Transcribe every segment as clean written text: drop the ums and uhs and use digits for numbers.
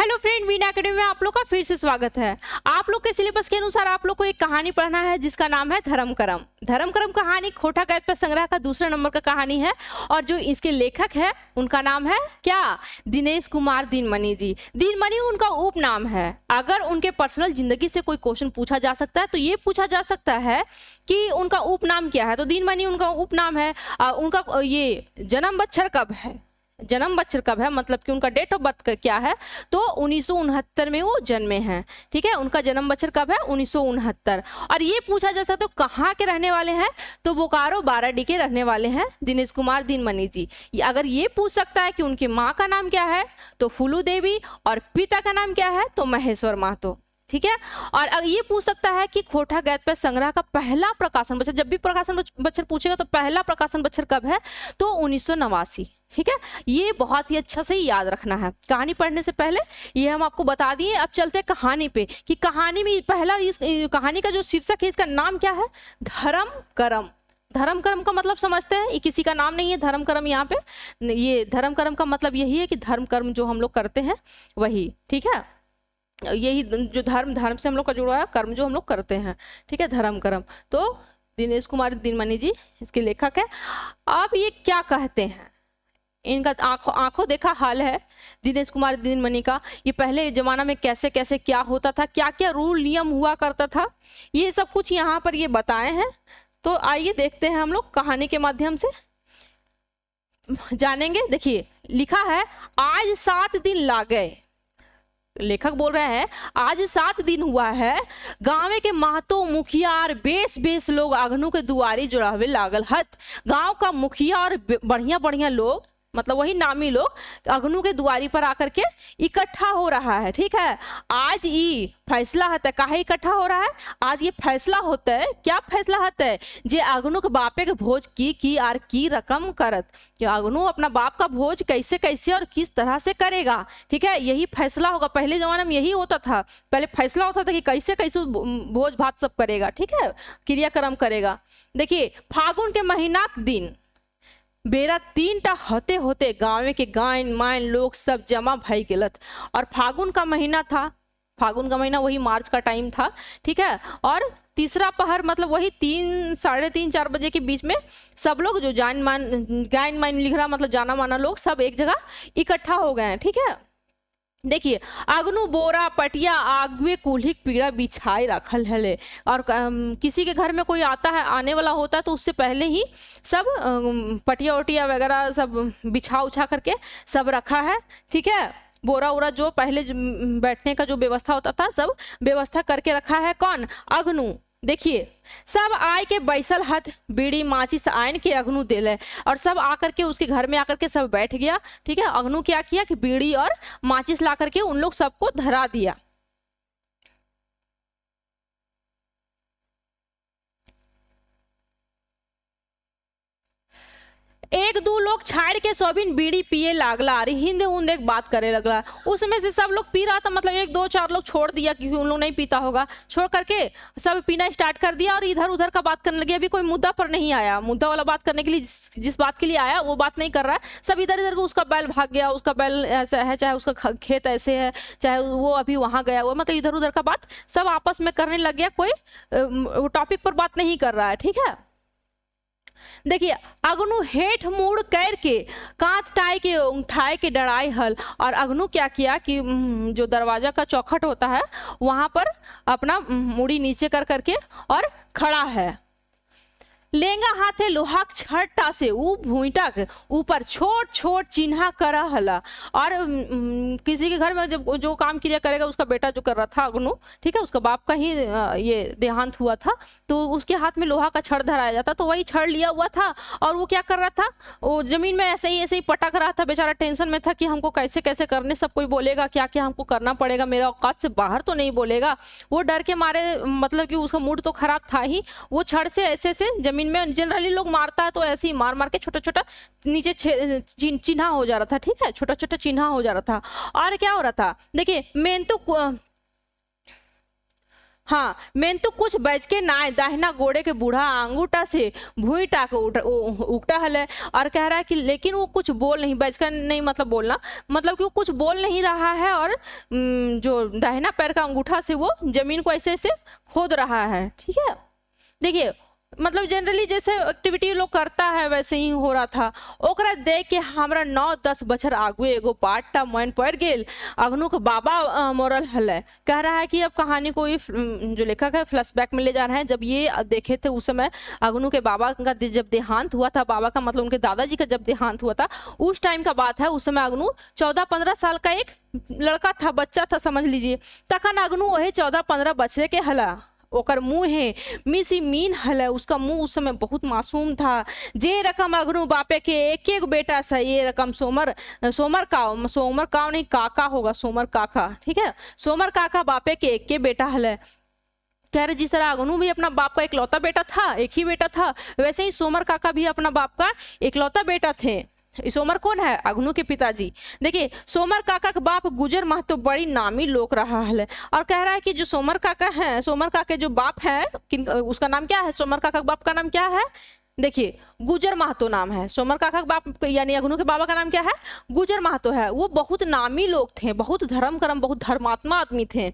Hello friend, Veena academy में आप लोग का फिर से स्वागत है। आप लोग के सिलेबस के अनुसार आप लोग को एक कहानी पढ़ना है जिसका नाम है धर्म करम। धर्म करम कहानी खोटा कैद पर संग्रह का दूसरे नंबर का कहानी है और जो इसके लेखक है उनका नाम है क्या, दिनेश कुमार दिनमणि जी। दिनमणि उनका उपनाम है। अगर उनके पर्सनल जिंदगी से कोई क्वेश्चन पूछा जा सकता है तो ये पूछा जा सकता है कि उनका उपनाम क्या है, तो दिनमणि उनका उपनाम है। उनका ये जन्म बच्छर कब है, जन्म बच्छर कब है मतलब कि उनका डेट ऑफ बर्थ क्या है, तो 1969 में वो जन्मे हैं। ठीक है, उनका जन्म बच्छर कब है, 1969। और ये पूछा जा सकता है तो कहाँ के रहने वाले हैं, तो बोकारो बाराडी के रहने वाले हैं दिनेश कुमार दिनमणि जी। अगर ये पूछ सकता है कि उनकी माँ का नाम क्या है तो फूलू देवी और पिता का नाम क्या है तो महेश्वर महतो। ठीक है, और अगर ये पूछ सकता है कि खोटा गैद पर संग्रह का पहला प्रकाशन बच्छर, जब भी प्रकाशन बच्छर पूछेगा तो पहला प्रकाशन बच्छर कब है तो 1989। ठीक है, ये बहुत ही अच्छा से याद रखना है। कहानी पढ़ने से पहले ये हम आपको बता दिए। अब चलते हैं कहानी पे कि कहानी में पहला इस कहानी का जो शीर्षक है इसका नाम क्या है, धर्म करम। धर्म करम का मतलब समझते हैं, ये किसी का नाम नहीं है धर्म करम। यहाँ पे ये धर्म करम का मतलब यही है कि धर्म कर्म जो हम लोग करते हैं वही। ठीक है, यही जो धर्म से हम लोग का जुड़ा है, कर्म जो हम लोग करते हैं। ठीक है, धर्म कर्म। तो दिनेश कुमार दिनमणि जी इसके लेखक है। अब ये क्या कहते हैं, इनका आंखों देखा हाल है दिनेश कुमार दिनमणि का। ये पहले जमाना में कैसे कैसे क्या होता था, क्या क्या रूल नियम हुआ करता था, ये सब कुछ यहाँ पर ये बताए हैं। तो आइए देखते हैं हम लोग कहानी के माध्यम से जानेंगे। देखिए लिखा है, आज 7 दिन लाग गए। लेखक बोल रहे हैं आज 7 दिन हुआ है, गाँव के महतो मुखिया और बेस लोग अगनू के दुआरी जुड़ावे लागल हत। गांव का मुखिया और बढ़िया बढ़िया लोग मतलब वही नामी लोग अगनू के दुआरी पर आकर के इकट्ठा हो रहा है। ठीक है, आज ये फैसला होता है। काहे इकट्ठा हो रहा है, आज ये फैसला होता है। क्या फैसला होता है, जे अगनू के बापे के भोज की और की रकम करत, कि अगनू अपना बाप का भोज कैसे कैसे और किस तरह से करेगा। ठीक है, यही फैसला होगा। पहले जमाने में यही होता था, पहले फैसला होता था कि कैसे कैसे भोज भात सब करेगा। ठीक है, क्रियाक्रम करेगा। देखिए फागुन के महीना दिन बेरा 3टा होते होते गाँव के गायन मायन लोग सब जमा भई गेलत। और फागुन का महीना था, फागुन का महीना वही मार्च का टाइम था। ठीक है, और तीसरा पहर मतलब वही 3, साढ़े 3, 4 बजे के बीच में सब लोग जो गायन मायन लिख रहा मतलब जाना माना लोग सब एक जगह इकट्ठा हो गए हैं। ठीक है, देखिए अगनू बोरा पटिया आगवे कुल्हिक पीड़ा बिछाई रखल है। और किसी के घर में कोई आता है, आने वाला होता है तो उससे पहले ही सब पटिया वटिया वगैरह सब बिछा उछा करके सब रखा है। ठीक है, बोरा उरा जो पहले बैठने का जो व्यवस्था होता था सब व्यवस्था करके रखा है। कौन, अगनू। देखिए सब आय के बैसल हथ, बीड़ी माचिस आयन के अगनू दिले और सब आकर के उसके घर में आकर के सब बैठ गया। ठीक है, अगनू क्या किया कि बीड़ी और माचिस ला करके उन लोग सबको धरा दिया। एक दो लोग छाड़ के सोबिन बीड़ी पिए लागला, हिंद हुंद एक बात करे लगला। उसमें से सब लोग पी रहा था, मतलब 1 2 4 लोग छोड़ दिया क्योंकि उन लोग नहीं पीता होगा, छोड़ करके सब पीना स्टार्ट कर दिया और इधर उधर का बात करने लगे। अभी कोई मुद्दा पर नहीं आया, मुद्दा वाला बात करने के लिए जिस बात के लिए आया वो बात नहीं कर रहा है। सब इधर इधर को, उसका बैल भाग गया, उसका बैल ऐसा है, चाहे उसका खेत ऐसे है, चाहे वो अभी वहां गया हुआ, मतलब इधर उधर का बात सब आपस में करने लग गया। कोई टॉपिक पर बात नहीं कर रहा है। ठीक है, देखिए अगनू हेठ मुड़ कर के कांच टाई के उठाए के डराई हल। और अगनू क्या किया कि जो दरवाजा का चौखट होता है वहां पर अपना मुड़ी नीचे कर करके और खड़ा है। लेंगा हाथे लोहा छट्टा से ऊ भूइटा के ऊपर छोट छोट चिन्हा करा हला। और किसी के घर में जब जो काम क्रिया करेगा उसका बेटा जो कर रहा था अगनू, ठीक है, उसका बाप का ही ये देहांत हुआ था, तो उसके हाथ में लोहा का छड़ धराया जाता, तो वही छड़ लिया हुआ था और वो क्या कर रहा था, वो जमीन में ऐसे ही पटक रहा था। बेचारा टेंशन में था कि हमको कैसे कैसे करने, सब कोई बोलेगा क्या क्या हमको करना पड़ेगा, मेरा औकात से बाहर तो नहीं बोलेगा। वो डर के मारे मतलब कि उसका मूड तो खराब था ही, वो छड़ से ऐसे से जमीन में जनरली लोग मारता है तो ऐसे ही मार मार के छोटा छोटा नीचे चिन्हा हो जा रहा था। ठीक है, छोटा छोटा चिन्हा हो जा रहा था। और क्या हो रहा था, देखिए हाँ मेन तो कुछ बज के नाय दाहिना गोड़े के बूढ़ा अंगूठा से भूई टाक उगटा हले। और कह रहा है कि लेकिन वो कुछ बोल नहीं, बज कर नहीं मतलब बोलना, मतलब कि वो कुछ बोल नहीं रहा है और जो दाहिना पैर का अंगूठा से वो जमीन को ऐसे ऐसे खोद रहा है। ठीक है, देखिए मतलब जनरली जैसे एक्टिविटी लोग करता है वैसे ही हो रहा था। ओकरा देख के हमरा 9-10 बछर आगू एगो बाटा मन पड़ गेल। अगनू के बाबा मोरल हल कह रहा है कि अब कहानी को ये जो लेखक है फ्लैशबैक में ले जा रहे हैं। जब ये देखे थे उस समय अगनू के बाबा का जब देहांत हुआ था, बाबा का मतलब उनके दादाजी का जब देहांत हुआ था उस टाइम का बात है। उस समय अगनू 14-15 साल का एक लड़का था, बच्चा था समझ लीजिए। तखन अगनू वही 14-15 बछरे के हला। ओकर मुंह है मिसी मीन हल, उसका मुंह उस समय बहुत मासूम था। जे रकम अगनू बापे के एक एक बेटा सा, ये रकम सोमर काव नहीं काका होगा, सोमर काका। ठीक है, सोमर काका बापे के एक के बेटा हल। कह रहे जिस तरह अगनू भी अपना बाप का इकलौता बेटा था, एक ही बेटा था, वैसे ही सोमर काका भी अपना बाप का इकलौता बेटा थे। सोमर कौन है? अगनू के पिताजी। देखिए सोमर काका का बाप गुजर महतो बड़ी नामी लोग रहा है। और कह रहा है कि जो सोमर काका है, सोमर काका जो बाप है उसका नाम क्या है? सोमर काका के बाप का नाम क्या है? देखिए गुजर महतो नाम है। सोमर काका के बाप यानी अगनू के बाबा का नाम क्या है? गुजर महतो है। वो बहुत नामी लोग थे, बहुत धर्म कर्म, बहुत धर्मात्मा आदमी थे।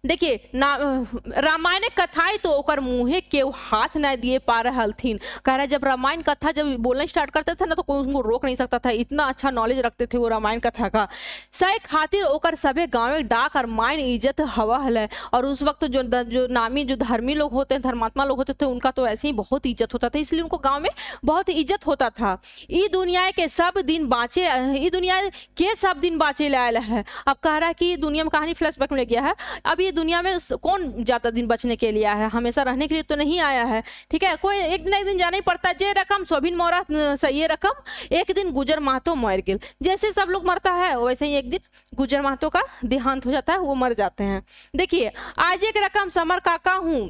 देखिए रामायण कथाएं तो ओकर मुँहे के हाथ न दिए पा रहे हलथिन। कह रहे जब रामायण कथा जब बोलना स्टार्ट करते थे ना तो कोई उनको रोक नहीं सकता था, इतना अच्छा नॉलेज रखते थे वो रामायण कथा का। सह खातिर ओकर सभे गाँव में डाक और मायन इज्जत हवा हल। और उस वक्त जो नामी जो धर्मी लोग होते हैं, धर्मात्मा लोग होते थे, उनका तो ऐसे ही बहुत इज्जत होता था, इसलिए उनको गाँव में बहुत इज्जत होता था। ई दुनिया के सब दिन बाँचे, ई दुनिया के सब दिन बाँचे लायल है। अब कह रहा है कि दुनिया में कहानी फ्लैशबैक में ले गया है। अब दुनिया में कौन ज्यादा दिन बचने के लिए आया है? हमेशा रहने के लिए तो नहीं आया है। ठीक है, कोई एक दिन जाना ही पड़ता है। जे रकम सोभिन मोरा ये रकम एक दिन गुजर महतो मर गेल। जैसे सब लोग मरता है वैसे ही एक दिन गुजर महतो का देहांत हो जाता है, वो मर जाते हैं। देखिए आज एक रकम समर काका हूँ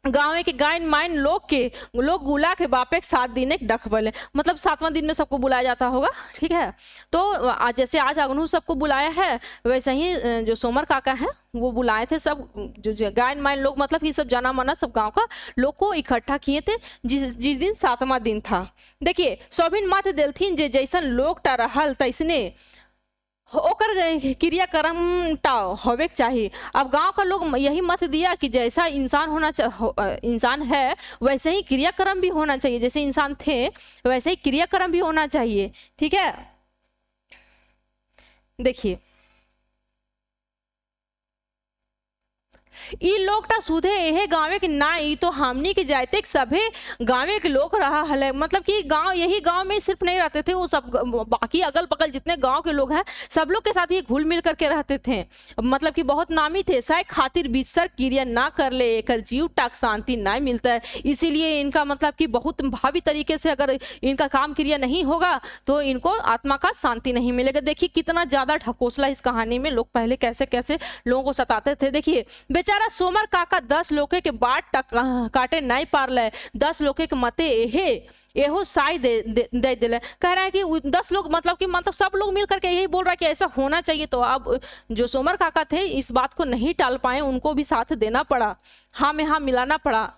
गाँव के गायन माइन लोग गुला के बापे 7 दिन एक डकबल, मतलब 7वां दिन में सबको बुलाया जाता होगा। ठीक है, तो जैसे आज अगनू सबको बुलाया है वैसे ही जो सोमर काका है वो बुलाए थे सब जो गायन माइन लोग, मतलब कि सब जाना माना सब गांव का लोग को इकट्ठा किए थे जिस दिन 7वां दिन था। देखिए सोभिन मत देलथिन जे जैसन लोग टा रहल तैसने ओकर क्रियाक्रम होवे चाहिए। अब गांव का लोग यही मत दिया कि जैसा इंसान इंसान है वैसे ही क्रियाक्रम भी होना चाहिए, जैसे इंसान थे वैसे ही क्रियाक्रम भी होना चाहिए। ठीक है, देखिए ई लोग टा सुधे यहे गाँव के ना, ई तो हमनी के जाते सभे गाँव के लोग रहा हल। मतलब कि गांव यही गांव में सिर्फ नहीं रहते थे, वो सब बाकी अगल बगल जितने गांव के लोग हैं सब लोग के साथ ही घुल मिल करके रहते थे। मतलब कि बहुत नामी थे। साय खातिर बिसर क्रिया ना कर ले एक जीव टाक शांति ना मिलता है, इसीलिए इनका मतलब कि बहुत भावी तरीके से अगर इनका काम क्रिया नहीं होगा तो इनको आत्मा का शांति नहीं मिलेगा। देखिए कितना ज्यादा ढकोसला इस कहानी में, लोग पहले कैसे कैसे लोगों को सताते थे। देखिए बेचारा सोमर काका 10 लोके के बाट काटे नहीं पारले, 10 लोके के मते एहो साई दे दिले। कह रहा है कि 10 लोग मतलब सब लोग मिल करके यही बोल रहा है कि ऐसा होना चाहिए। तो अब जो सोमर काका थे इस बात को नहीं टाल पाए, उनको भी साथ देना पड़ा, हाँ में हाँ मिलाना पड़ा।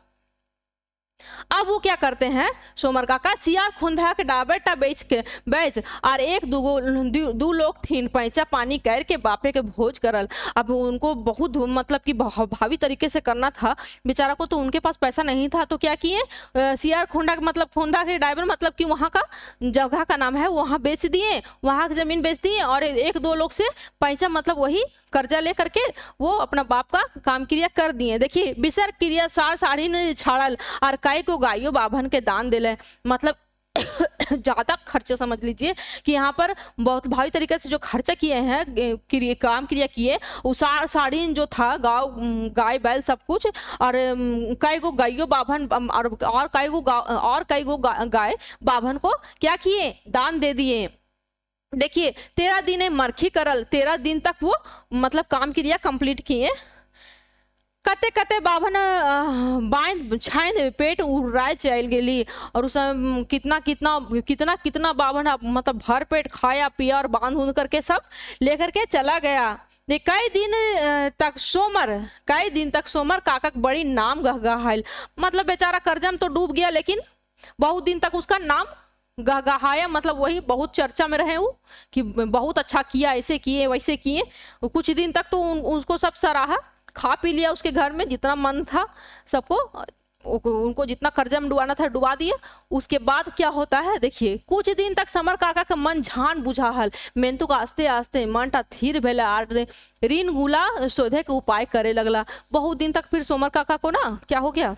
अब वो क्या करते हैं सोमर काका सियार खुंधा के डाबरटा बेच और एक दू लोग थीन पैंचा पानी कर के बापे के भोज करल। अब उनको बहुत मतलब कि भावी तरीके से करना था बेचारा को, तो उनके पास पैसा नहीं था। तो क्या किए सियार खुंडा मतलब खुंधा के डाइवर मतलब कि वहाँ का जगह का नाम है, वहाँ बेच दिए, वहाँ की जमीन बेच दिए और 1-2 लोग से पैसा मतलब वही कर्जा ले करके वो अपना बाप का काम क्रिया कर दिए। देखिए बिसर क्रिया साड़ी ने छाड़ल और कई को गायों बाभन के दान दिले। मतलब ज्यादा खर्चा समझ लीजिए कि यहाँ पर बहुत भारी तरीके से जो खर्चा किए हैं काम क्रिया किए, उस साड़ी जो था गाय बैल सब कुछ और कई गो गायों बाभन और कई गो गाय बाभन को क्या किए दान दे दिए। देखिए 13 दिन मरखी करल, 13 दिन तक वो मतलब काम क्रिया कंप्लीट किए। कते कते बाभन बाइन छाइन पेट उड़ाए चल गेली और उस कितना कितना कितना कितना बाभन मतलब भर पेट खाया पिया और बांध उंध करके सब लेकर के चला गया। ये कई दिन तक सोमर काका के बड़ी नाम गहगहाइल, मतलब बेचारा कर्जा में तो डूब गया लेकिन बहुत दिन तक उसका नाम गहगहाया, मतलब वही बहुत चर्चा में रहे वो कि बहुत अच्छा किया, ऐसे किए वैसे किए। कुछ दिन तक तो उसको सब सराहा, खा पी लिया उसके घर में जितना मन था सबको, उनको जितना कर्जा में डुबाना था डुबा दिए। उसके बाद क्या होता है देखिए, कुछ दिन तक समर काका का मन झान बुझाहल, मेंतु का आस्ते आस्ते मनटा थीर भेला आर ऋण गुला शोधे के उपाय करे लगला। बहुत दिन तक फिर सोमर काका को ना क्या हो गया,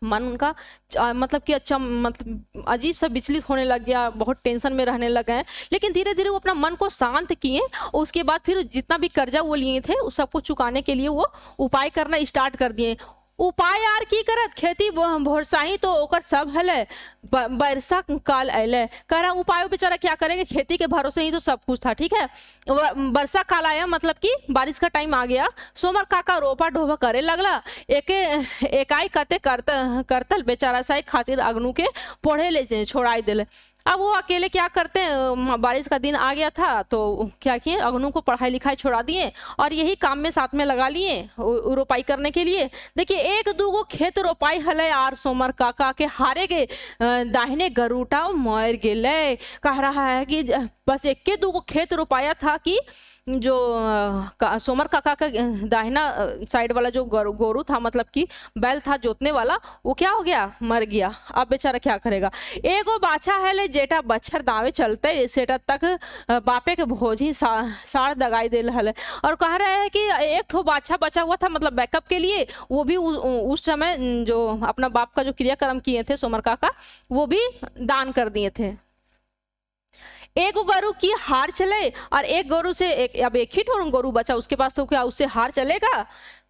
मन उनका मतलब कि अच्छा मतलब अजीब सा विचलित होने लग गया, बहुत टेंशन में रहने लगे हैं। लेकिन धीरे धीरे वो अपना मन को शांत किए, उसके बाद फिर जितना भी कर्जा वो लिए थे उस सबको चुकाने के लिए वो उपाय करना स्टार्ट कर दिए। उपाय यार की करत, खेती भोरसाही तो ओकर सब हले, बरसा काल अले करा उपाय बेचारा क्या करेंगे, खेती के भरोसे ही तो सब कुछ था। ठीक है, बरसा काल आया मतलब कि बारिश का टाइम आ गया। सोमर काका रोपा ढोपा करे लगला, एकाई कते करतल बेचारा सा खातिर अग्नू के पढ़े ले छोड़ाई दिले। अब वो अकेले क्या करते हैं, बारिश का दिन आ गया था तो क्या किए, अग्नू को पढ़ाई लिखाई छोड़ा दिए और यही काम में साथ में लगा लिए रोपाई करने के लिए। देखिए एक दूगो खेत रोपाई हले आर सोमर काका के हारे गए, दाहिने गरूटा मर गेले। कह रहा है कि बस एक के दूगो खेत रोपाया था कि जो सोमर काका का दाहिना साइड वाला जो गोरू था, मतलब कि बैल था जोतने वाला, वो क्या हो गया, मर गया। अब बेचारा क्या करेगा, एगो बाछा है ले जेटा बच्छर दावे चलते सेटा तक बापे के भोजी साड़ दगाई दे हले। और कह रहे हैं कि एक ठो बाछा बचा हुआ था मतलब बैकअप के लिए, वो भी उस समय जो अपना बाप का जो क्रियाक्रम किए थे सोमर काका, वो भी दान कर दिए थे। एक गोरू की हार चले और एक गोरू से अब एक ही ठोर गोरू बचा उसके पास, तो क्या उससे हार चलेगा।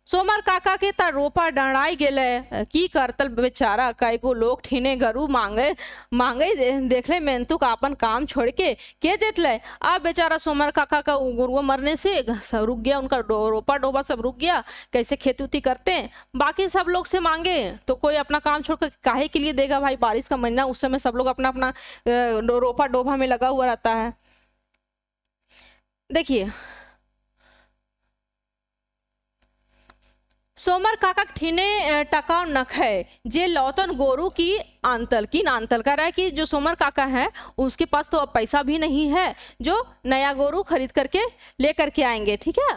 सोमर काका के ता रोपा डंडाई गेले, की करतल बेचारा, कईगो लोग ठीने गरू मांगे देखले मेंतु का अपन काम छोड़ के देतले। अब बेचारा सोमर काका का गुरुआ मरने से रुक गया, उनका रोपा डोबा सब रुक गया, कैसे खेती उती करते हैं। बाकी सब लोग से मांगे तो कोई अपना काम छोड़ कर काहे के लिए देगा भाई, बारिश का महीना, उस समय सब लोग अपना अपना रोपा डोबा में लगा हुआ रहता है। देखिए सोमर काका ठीने टकाव नख है जे लौतन गोरू की आंतल कर रहा है कि जो सोमर काका है उसके पास तो अब पैसा भी नहीं है जो नया गोरू खरीद करके लेकर के आएंगे। ठीक है,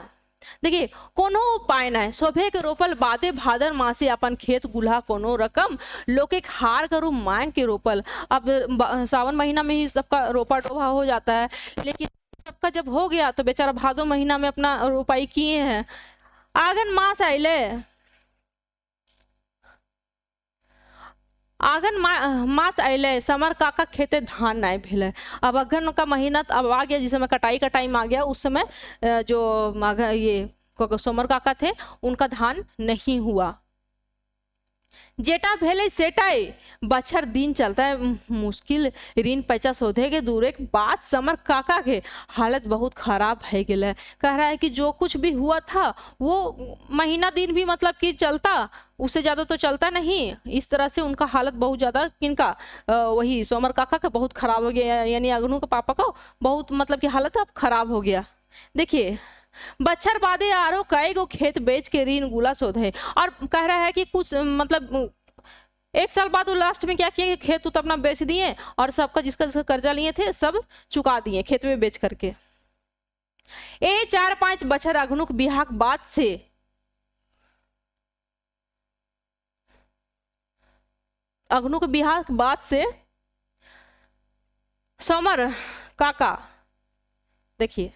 देखिए कोनो उपाय न शोभे के रोपल बादे भादर मासे अपन खेत गुल्हा कोनो रकम लोग एक हार करू मांग के रोपल। अब सावन महीना में ही सबका रोपा डोभा हो जाता है, लेकिन सबका जब हो गया तो बेचारा भादो महीना में अपना रोपाई किए हैं। आगन मास आइले, मास आइले समर काका खेते धान नहीं भेले। अब अगन का महीना अब आ गया, जिस समय कटाई का टाइम आ गया, उस समय जो ये सोमर काका थे उनका धान नहीं हुआ। जेटा भेले सेटाई बछर दिन चलता है मुश्किल, ऋण पैसा शोधे के दूर एक बात समर काका के हालत बहुत खराब है गेले। कह रहा है कि जो कुछ भी हुआ था वो महीना दिन भी मतलब कि चलता, उससे ज्यादा तो चलता नहीं। इस तरह से उनका हालत बहुत ज्यादा किनका वही सोमर काका का बहुत खराब हो गया, यानी अग्नू के पापा का बहुत मतलब कि हालत अब खराब हो गया। देखिए बच्छर बादे आरो कई गो खेत बेच के ऋण गुला शोधे, और कह रहा है कि कुछ मतलब एक साल बाद वो लास्ट में क्या किए, खेत तो अपना बेच दिए और सबका जिसका कर्जा लिए थे सब चुका दिए खेत में बेच करके। 4-5 बच्छर अग्नुक बिहाक बाद से सोमर काका देखिए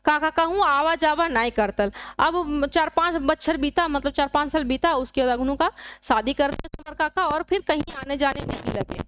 काका कहूँ आवा जावा नहीं करतल। अब 4-5 बच्छर बीता, मतलब 4-5 साल बीता, उसके बाद अग्नू का शादी करते सोमर काका और फिर कहीं आने जाने नहीं लगे।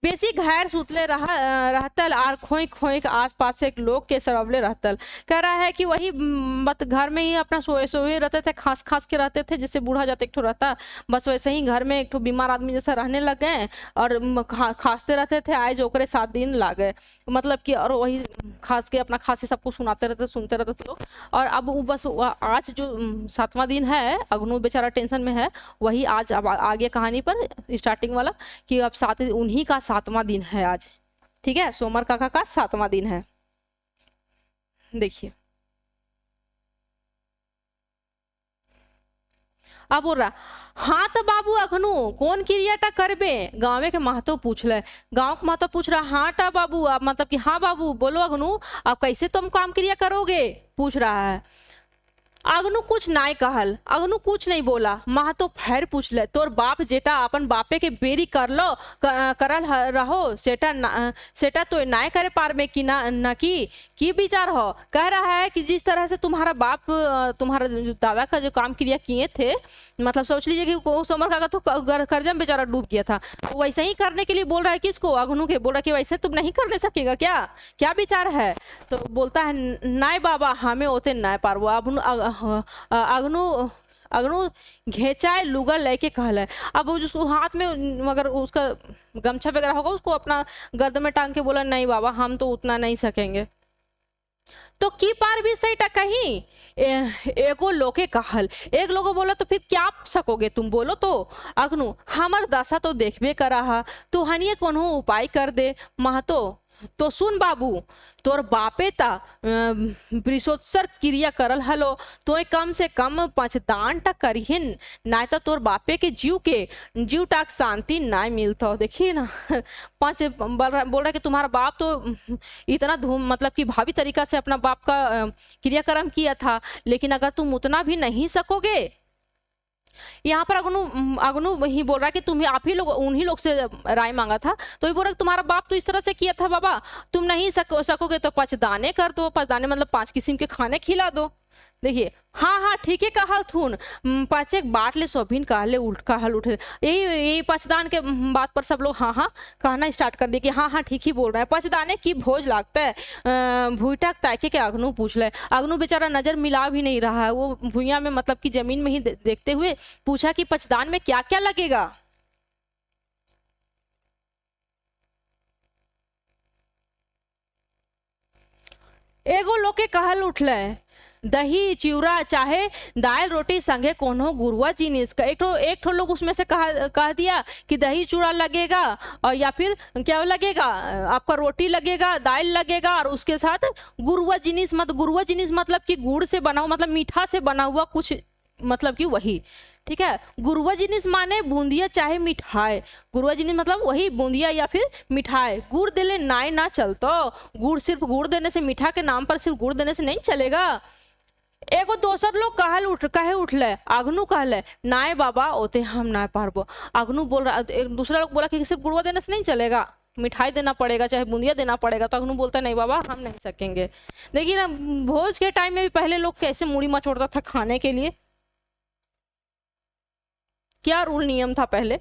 बेसी घायर सुतले रहतल आर खोई खोई के आसपास से एक लोग के सरवले रहतल। कह रहा है कि वही मत घर में ही अपना सोए सोए रहते थे, खास खास के रहते थे, जैसे बूढ़ा जाते एक ठो रहता, बस वैसे ही घर में एक ठो बीमार आदमी जैसा रहने लग गए और खांसते रहते थे। आए जो ओकरे 7 दिन ला गए, मतलब कि और वही खास के अपना खांसी सबको सुनाते रहते, सुनते रहते थे लोग। और अब वो बस आज जो 7वां दिन है, अग्नू बेचारा टेंशन में है। वही आज अब आगे कहानी पर स्टार्टिंग वाला कि अब उन्हीं का 7वां दिन है आज। ठीक है, सोमर काका का 7वां दिन है। देखिए अब बोल रहा, हाँ तो बाबू अखनू कौन क्रियाटा करबे, गाँव के महतो पूछ ले। गाँव के महतो पूछ रहा, हाँ टा बाबू, अब मतलब कि हाँ बाबू बोलो अखनू, अब कैसे तुम काम क्रिया करोगे, पूछ रहा है। अग्नू कुछ नाय कहल, अग्नू कुछ नहीं बोला। महतो फिर पूछ ले, तोर बाप जेटा अपन बापे के बेरी कर लो करल रहो सेटा तो नाय करे पार में कि ना न की विचार हो। कह रहा है कि जिस तरह से तुम्हारा बाप तुम्हारा दादा का जो काम क्रिया किए थे, मतलब सोच लीजिए कि सोमर काका तो कर्जा में बेचारा डूब गया था, वैसे ही करने के लिए बोल रहा है। किसको, अग्नू के बोल रहा है कि वैसे तुम नहीं करने सकेगा क्या, क्या विचार है। तो बोलता है नाय बाबा हमें ओते नाय पारबो। अग्नू घेचाए लुगा लेके कहला है। अब वो जो हाथ में मगर उसका गमछा वगैरह होगा, उसको अपना गर्दन में टांग के बोला, नहीं बाबा हम तो उतना नहीं सकेंगे। तो की पार भी सही कहीं एगो लोके कहल, एक लोगो बोला तो फिर क्या सकोगे तुम, बोलो तो। अग्नू हमर दशा तो देखबे करा, तू हनिए कोनो उपाय कर दे। महतो तो सुन बाबू, तोर बापे ता वृषोत्सर क्रिया करल हलो, तो कम से कम 5 दान टा करिहिन, ना तो तोर बापे के जीव टाक शांति ना मिलता। देखिए ना 5 बोल रहा कि तुम्हारा बाप तो इतना धूम मतलब कि भावी तरीका से अपना बाप का क्रियाक्रम किया था, लेकिन अगर तुम उतना भी नहीं सकोगे। यहाँ पर अग्नू ही बोल रहा है कि तुम आप ही लोग उन्हीं लोग से राय मांगा था, तो ये बोल रहा है तुम्हारा बाप तो इस तरह से किया था बाबा, तुम नहीं सकोगे तो 5 दाने कर दो। 5 दाने मतलब 5 किस्म के खाने खिला दो। देखिए हाँ हाँ ठीक है कहल थून, 5 एक बात ले सोभिन कहले कहल उठे। यही 5 दान के बात पर सब लोग हाँ हाँ कहना स्टार्ट कर दिए कि हाँ हाँ ठीक ही बोल रहा है। 5 दाने की भोज लागता है। भूटा ताके के अग्नू पूछ ले। अग्नू बेचारा नजर मिला भी नहीं रहा है, वो भूया में मतलब कि जमीन में ही देखते हुए पूछा कि 5 दान में क्या क्या लगेगा। एगो लोग के कहल उठले, दही चिवड़ा चाहे दाल रोटी संगे कोनो गुरुआ जिनिस का। एक ठो लोग उसमें से कह दिया कि दही चूड़ा लगेगा, और या फिर क्या लगेगा, आपका रोटी लगेगा, दाल लगेगा, और उसके साथ गुरुआ जिनिस मतलब कि गुड़ से बना हुआ, मतलब मीठा से बना हुआ कुछ, मतलब कि वही। ठीक है, गुरुआ जिनिस माने बूंदिया चाहे मिठाई। गुरुआ जिनिस मतलब वही बूंदिया या फिर मिठाई। गुड़ देले नाय ना चलतो, गुड़ सिर्फ गुड़ देने से, मीठा के नाम पर सिर्फ गुड़ देने से नहीं चलेगा। एगो दोसर लोग कहे उठले, अग्नू कहले नाय बाबा ओते हम ना पारबो। अग्नू बोल रहा, एक दूसरा लोग बोला कि सिर्फ गुड़वा देने से नहीं चलेगा, मिठाई देना पड़ेगा चाहे बूंदिया देना पड़ेगा। तो अग्नू बोलता नहीं बाबा हम नहीं सकेंगे। देखिए ना भोज के टाइम में भी पहले लोग कैसे मूड़ी मचोड़ता था खाने के लिए, क्या रूल नियम था पहले।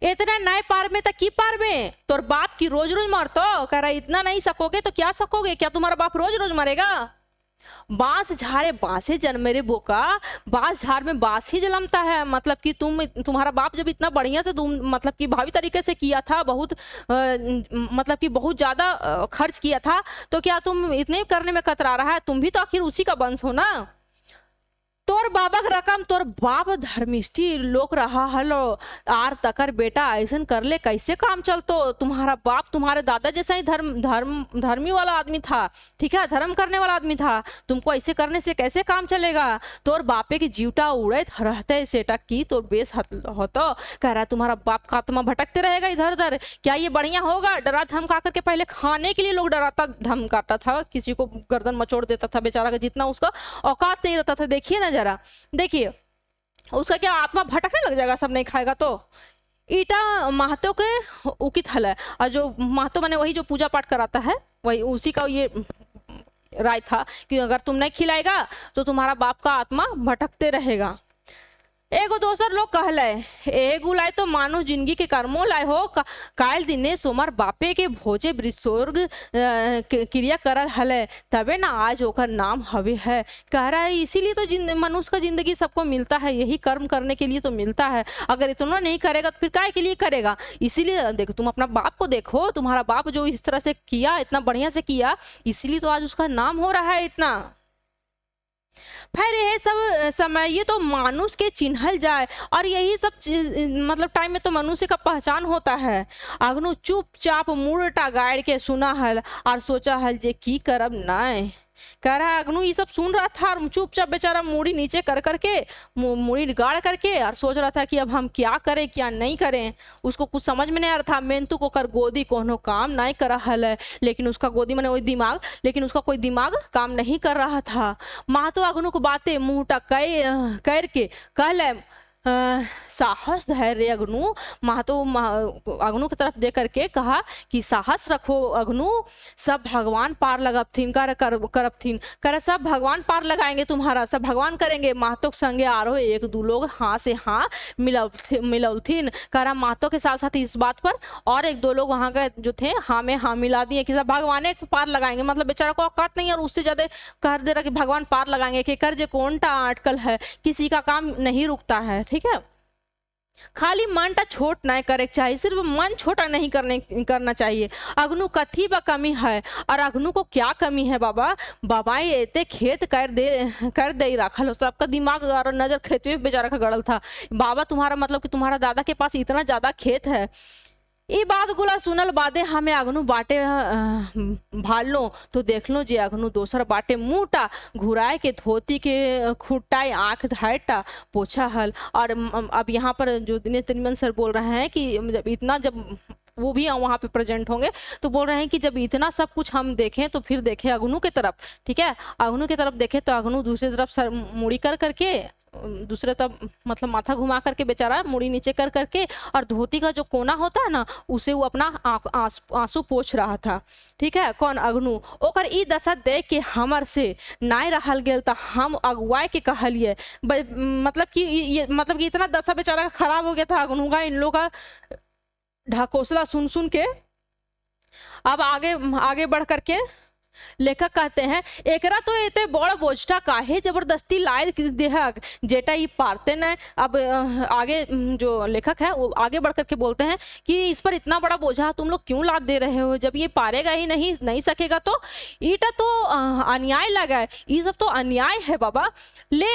इतना नए पार में तक की पार में तोर बाप की रोज रोज मारतो। कह रहा इतना नहीं सकोगे तो क्या सकोगे, क्या तुम्हारा बाप रोज रोज मरेगा। बांस झाड़े बांसे जन्मे रे बोका, बांस झाड़ में बांस ही जन्मता है। मतलब कि तुम्हारा बाप जब इतना बढ़िया से मतलब कि भावी तरीके से किया था, बहुत मतलब कि बहुत ज्यादा खर्च किया था, तो क्या तुम इतने करने में कतरा रहा है, तुम भी तो आखिर उसी का वंश हो ना। तोर बाबा का रकम तोर बाप धर्मिष्ठी लोग रहा हलो, आर तकर बेटा ऐसन कर ले कैसे काम चलतो। तुम्हारा बाप तुम्हारे दादा जैसा ही धर्मी वाला आदमी था, ठीक है, धर्म करने वाला आदमी था, तुमको ऐसे करने से कैसे काम चलेगा। तोर बापे की जीवटा उड़े रहते सेटा की तो बेस होतो। कह रहा तुम्हारा बाप का आत्मा भटकते रहेगा इधर उधर, क्या ये बढ़िया होगा। डरा धमका करके पहले खाने के लिए लोग डराता धमकाता था, किसी को गर्दन मचोड़ देता था बेचारा का, जितना उसका औकात नहीं रहता था। देखिए ना जरा, देखिए उसका क्या आत्मा भटकने लग जाएगा सब नहीं खाएगा तो। ईटा महतो के उकित हल है, और जो महतो माने वही जो पूजा पाठ कराता है, वही उसी का ये राय था कि अगर तुम नहीं खिलाएगा तो तुम्हारा बाप का आत्मा भटकते रहेगा। एगो दोसर लोग कहले, ए गुलाय तो मानो जिंदगी के कर्मों लाए हो, कायल दिने सोमर बापे के भोजे स्वर्ग क्रिया करल हले, तबे ना आज ओकर नाम हवे है। कह रहा है इसीलिए तो मनुष्य का जिंदगी सबको मिलता है, यही कर्म करने के लिए तो मिलता है। अगर इतना नहीं करेगा तो फिर काय के लिए करेगा। इसीलिए देखो, तुम अपना बाप को देखो, तुम्हारा बाप जो इस तरह से किया, इतना बढ़िया से किया, इसीलिए तो आज उसका नाम हो रहा है इतना। फिर यह सब समय ये तो मानुष के चिन्हल जाए, और यही सब मतलब टाइम में तो मनुष्य का पहचान होता है। अग्नु चुपचाप मुड़टा गाड़ के सुना हल और सोचा हल जे की करब नाय। कह रहा है अग्नु ये सब सुन रहा था और चुपचाप बेचारा मुड़ी नीचे कर करके, मुड़ी गाड़ करके, और सोच रहा था कि अब हम क्या करें क्या नहीं करें। उसको कुछ समझ में नहीं आ रहा था। मेंतु को कर गोदी कोनो काम नहीं कर रहा है, लेकिन उसका गोदी में वही दिमाग, लेकिन उसका कोई दिमाग काम नहीं कर रहा था। माँ तो अग्नु को बातें मुंह टक करके कहले, साहस धैर्य अग्नु। महातो अग्नु की तरफ देख करके कहा कि साहस रखो अग्नु, सब भगवान पार लगबथिन करबथिन। कर सब भगवान पार लगाएंगे तुम्हारा, सब भगवान करेंगे। महतो के संगे आ रहो एक दो लोग हाँ से हाँ मिलथिन। करा महतो के साथ साथ इस बात पर और एक दो लोग वहां के जो थे हाँ में हाँ मिला दिए कि सब भगवान पार लगाएंगे। मतलब बेचारा को औकात नहीं, और उससे ज्यादा कर दे रहा कि भगवान पार लगाएंगे कि कर जे कौन टा अटकल है, किसी का काम नहीं रुकता है। ठीक है, खाली मन टा छोट नहीं करे चाहिए, सिर्फ मन छोटा नहीं करना चाहिए। अग्नु कथी बा कमी है, और अग्नु को क्या कमी है बाबा। बाबा ये इतने खेत कर दे रखल हो, सबका दिमाग और नजर खेत में बेचारा का गड़ल था। बाबा तुम्हारा मतलब कि तुम्हारा दादा के पास इतना ज्यादा खेत है। ये बात गुला सुनल बादे हमें अग्नु बाटे भाल लो तो देख लो जे अग्नु दोसर बाटे मुंहटा घुराए के धोती के खुटाई आंख धायटा पोछा हल। और अब यहाँ पर जो दिनेश तिनमन सर बोल रहे हैं कि जब वो भी वहाँ पे प्रेजेंट होंगे तो बोल रहे हैं कि जब इतना सब कुछ हम देखें तो फिर देखें अग्नु की तरफ। ठीक है, अग्नु की तरफ देखें तो अग्नु दूसरी तरफ सर मुड़ी कर करके, दूसरे तरफ मतलब माथा घुमा करके बेचारा मुड़ी नीचे कर करके, और धोती का जो कोना होता है ना उसे वो अपना आंसू पोंछ रहा था। ठीक है, कौन अग्नु। ओकर ई दशा देख के हमर से नाय रहल गेल तो हम अगुआई के कहलिए। मतलब कि इतना दशा बेचारा का खराब हो गया था अग्नु का, इन लोग का ढकोसला सुन सुन के। अब आगे बढ़ करके लेखक कहते हैं, एकरा तो एते बड़ बोझटा काहे जबरदस्ती लाए देहक जेटा ई पारते न। अब आगे जो लेखक है वो आगे बढ़ करके बोलते हैं कि इस पर इतना बड़ा बोझा तुम लोग क्यों लाद दे रहे हो, जब ये पारेगा ही नहीं सकेगा तो। ईटा तो अन्याय लगा है, ये सब तो अन्याय है बाबा। ले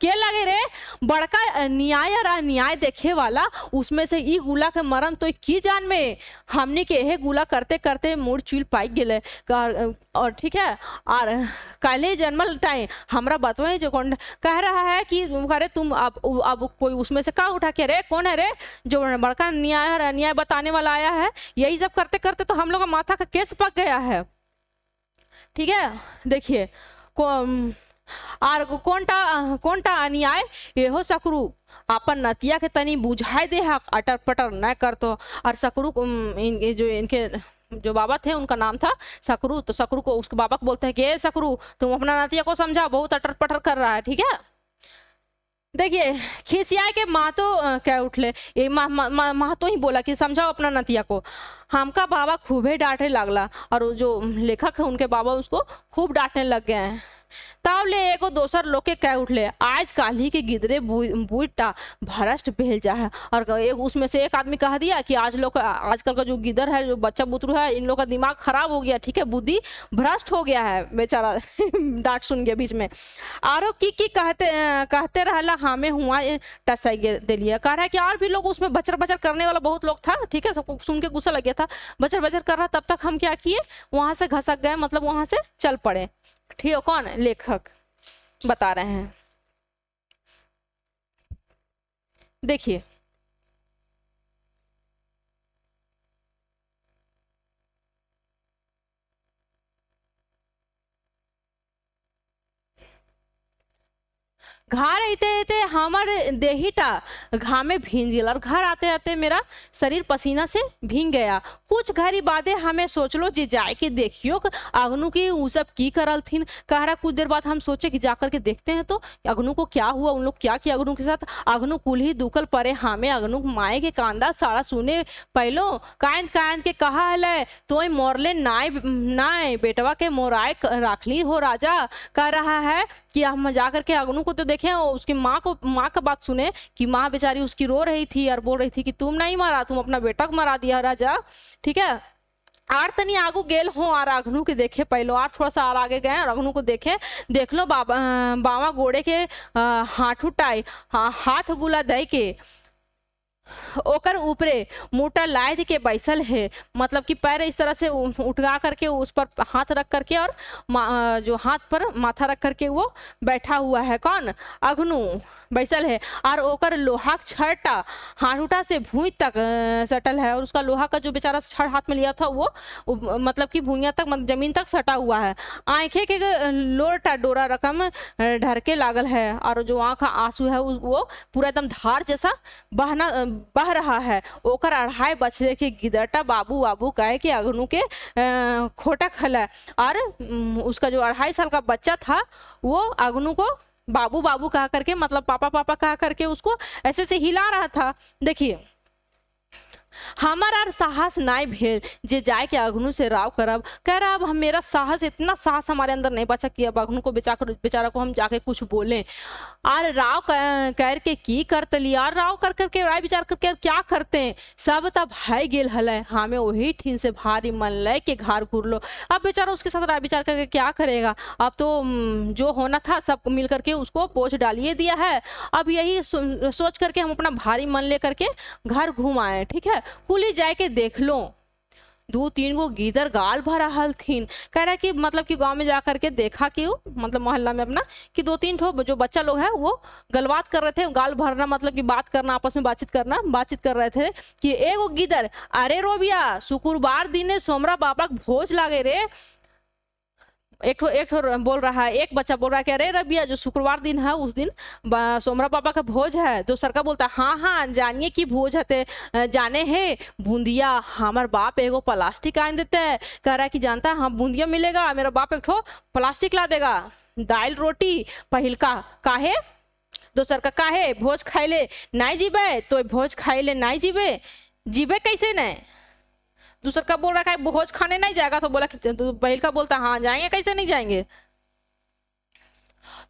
के लगे रे बड़का न्याय और अन्याय देखे वाला, उसमें से ई गुला के मरम तो की जान में हमने के यह गुला करते करते मूड चुल पाई गेले। और ठीक है, और काले जन्मल टाइम हमरा बतवे जो कौन कह रहा है कि अरे तुम अब कोई उसमें से का उठा के रे कौन है रे जो बड़का न्याय और अन्याय बताने वाला आया है। यही सब करते करते तो हम लोग का माथा का केस पक गया है। ठीक है, देखिए और कोनटा अन्याय एहो सकरू अपन नतिया के तनी बुझाए दे हक अटर पटर न कर तो। और सकरू इनके जो बाबा थे उनका नाम था सकरू, तो सकरू को उसके बाबा को बोलते हैं कि सकरू तुम अपना नतिया को समझा, बहुत अटर पटर कर रहा है। ठीक है, देखिए खिसियाए के महतो क्या उठले, ये महतो ही बोला कि समझाओ अपना नतिया को। हमका बाबा खूबे डांटे लगला, और जो लेखक है उनके बाबा उसको खूब डांटने लग गए हैं। तब ले एगो दोसर लोग के कह उठले, आज काली के गिदरे बुईटा भ्रष्ट भेल जा है। और उसमें से एक आदमी कह दिया कि आजकल का जो गिदर है, जो बच्चा बुतरू है, इन लोग का दिमाग खराब हो गया। ठीक है, बुद्धि भ्रष्ट हो गया है बेचारा डांट सुन गया बीच में। आरो की कहते रहला हमें हुआ टसाई दे लिया। कह रहा है कि और भी लोग उसमें बचर बचर करने वाला बहुत लोग था। ठीक है, सबको सुन के गुस्सा लग गया था, बचर बचर कर रहा। तब तक हम क्या किए, वहां से घसक गए, मतलब वहां से चल पड़े। ठीक है, कौन लेखक बता रहे हैं, देखिए घर अते अते हमर देहिटा घामे भींग गेल और घर आते आते मेरा शरीर पसीना से भींग गया। कुछ घड़ी बादे हमें सोचलो जे जाए के देखियो अग्नू की उ सब की करल थीन। कह रहा कुछ देर बाद हम सोचे कि जाकर के देखते हैं तो अग्नू को क्या हुआ, उन लोग क्या किया अग्नू के साथ। अग्नू कुल ही दुकल परे हमें अग्नू माए के कांदा साड़ा सुने पहलो कांद कांद के कहा है तो मोरले नाय बेटवा के मोराए राखली हो राजा। कह रहा है कि हम जा करके अग्नू को तो देखें, उसकी माँ का बात सुने कि माँ बेचारी उसकी रो रही थी और बोल रही थी कि तुम नहीं मारा, तुम अपना बेटा को मारा दिया राजा। ठीक है, आर तनी आगू गेल हो और अग्नू के देखे पहलो आर थोड़ा सा और आगे गए और अग्नू को देखे। देख लो बाबा गोड़े के हाथ उठाए हाथ गुला दे के ओकर ऊपरे मोटा लाद के बैसल है, मतलब कि पैर इस तरह से उठगा करके उस पर हाथ रख करके और जो हाथ पर माथा रख करके वो बैठा हुआ है। कौन? अग्नू बैसल है और ओकर लोहा छड़टा हाथुटा से भूई तक सटल है और उसका लोहा का जो बेचारा छड़ हाथ में लिया था वो मतलब कि भूइया तक जमीन तक सटा हुआ है। आंखें के लोटा डोरा रकम ढरके लागल है और जो आंख आंसू है वो पूरा एकदम धार जैसा बह रहा है। ओकर 2.5 बछड़े के गिदटा बाबू बाबू कहे कि अग्नू के खोटा खला और उसका जो 2.5 साल का बच्चा था वो अग्नू को बाबू बाबू कहा करके मतलब पापा पापा कहा करके उसको ऐसे से हिला रहा था। देखिए हमारा साहस नाय भेल जे जाए के अग्नू से राव करब। कह रहा अब हम मेरा साहस इतना साहस हमारे अंदर नहीं बचा कि अब अग्नू को बेचारा को हम जाके कुछ बोलें। और राव कर के की करते लिया और राव कर करके राय विचार करके क्या करते हैं सब तब भाई गेल हल हमें वही ठीन से भारी मन ले के घर घूर लो। अब बेचारा उसके साथ राय विचार करके क्या करेगा, अब तो जो होना था सब मिल करके उसको बोझ डालिए दिया है। अब यही सोच करके हम अपना भारी मन ले करके घर घूम आए। ठीक है, कुली जाए के देख लो 2-3 गो गीदर गाल भरा हल थीन। कह रहा है कि मतलब कि गांव में जा करके देखा कि मतलब मोहल्ला में अपना कि 2-3 ठो जो बच्चा लोग है वो गलबात कर रहे थे। गाल भरना मतलब कि बात करना, आपस में बातचीत कर रहे थे कि एगो गीदर अरे रोबिया शुक्रवार दिन सोमरा बाबा भोज लागे रे। एक ठो बोल रहा है, एक बच्चा बोल रहा है कि अरे रबिया जो शुक्रवार दिन है उस दिन सोमरा पापा का भोज है। दूसरा का बोलता है हाँ हाँ जानिए कि भोज है जाने है बूंदिया हमार बाप एगो प्लास्टिक आन देते है। कह रहा है कि जानता है हाँ बूंदिया मिलेगा, मेरा बाप एक ठो प्लास्टिक ला देगा। दाल रोटी पहिलका काहे, दोसर का काहे भोज खाइले नहीं जीबे तो भोज खाइले नहीं जीबे कैसे नहीं। दूसरा का बोल रहा है भोज खाने नहीं जाएगा तो बोला कि तो पहल का बोलता हाँ जाएंगे, कैसे नहीं जाएंगे।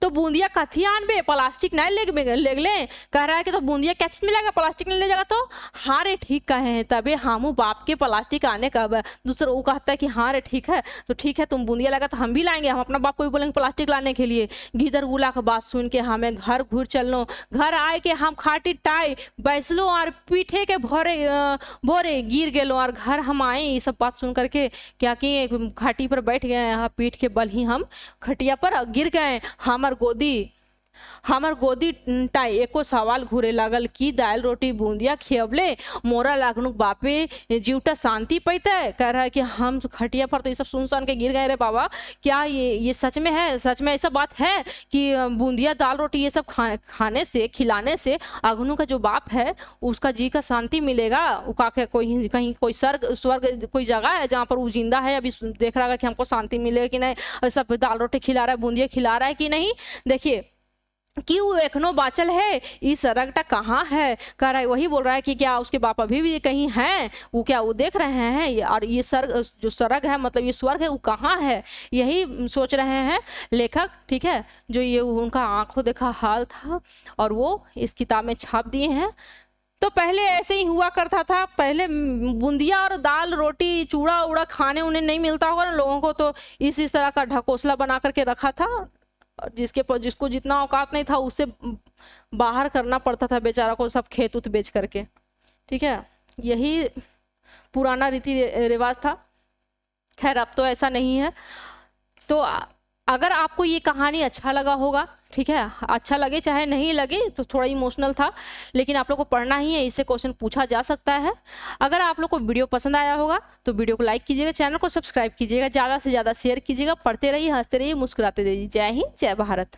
तो बूंदिया कथी आनबे प्लास्टिक नहीं ले ले। कह रहा है कि तो बूंदिया क्या चीज मिलेगा प्लास्टिक नहीं ले जाएगा। तो हाँ रे ठीक कहे हैं तबे हमू बाप के प्लास्टिक आने कब। दूसरा वो कहता है कि हाँ रे ठीक है तो ठीक है तुम बूंदिया लगा तो हम भी लाएंगे, हम अपना बाप को भी बोलेंगे प्लास्टिक लाने के लिए। गीदर गुला का बात सुन के हमें घर घूर चलनो। घर आए के हम खाटी टाई बैसलो और पीठे के भोरे गिर गेलो और घर हम आए। ये सब बात सुन करके क्या कि खाटी पर बैठ गए, पीठ के बल ही हम खटिया पर गिर गए। हमर गोदी टाई एको सवाल घूरे लागल कि दाल रोटी बूंदिया खियबले मोरा लागनु बापे जीवटा शांति पैते। कह रहा है कि हम खटिया पर तो ये सब सुन के गिर गए रे बाबा। क्या ये सच में है, सच में ऐसा बात है कि बूंदिया दाल रोटी ये सब खाने से खिलाने से अग्नू का जो बाप है उसका जी का शांति मिलेगा। कहीं कोई स्वर्ग कोई जगह है जहाँ पर वो जिंदा है, अभी देख रहा है कि हमको शांति मिलेगा कि नहीं। सब दाल रोटी खिला रहा है, बूंदिया खिला रहा है कि नहीं। देखिए कि वो एखनो बाचल है, इस सरगटा कहाँ है। कह रहा है वही बोल रहा है कि क्या उसके बाप अभी भी कहीं हैं, वो क्या वो देख रहे हैं और ये जो सरग है मतलब ये स्वर्ग है वो कहाँ है, यही सोच रहे हैं लेखक। ठीक है, जो ये उनका आंखों देखा हाल था और वो इस किताब में छाप दिए हैं। तो पहले ऐसे ही हुआ करता था, पहले बूंदिया और दाल रोटी चूड़ा उड़ा खाने उन्हें नहीं मिलता होगा ना लोगों को, तो इस तरह का ढकोसला बना करके रखा था। जिसको जितना औकात नहीं था उससे बाहर करना पड़ता था बेचारा को सब खेत उत बेच करके। ठीक है, यही पुराना रीति रिवाज था। खैर अब तो ऐसा नहीं है। तो अगर आपको ये कहानी अच्छा लगा होगा, ठीक है, अच्छा लगे चाहे नहीं लगे तो थोड़ा इमोशनल था लेकिन आप लोग को पढ़ना ही है, इससे क्वेश्चन पूछा जा सकता है। अगर आप लोग को वीडियो पसंद आया होगा तो वीडियो को लाइक कीजिएगा, चैनल को सब्सक्राइब कीजिएगा, ज़्यादा से ज़्यादा शेयर कीजिएगा। पढ़ते रहिए, हंसते रहिए, मुस्कुराते रहिए। जय हिंद, जय भारत।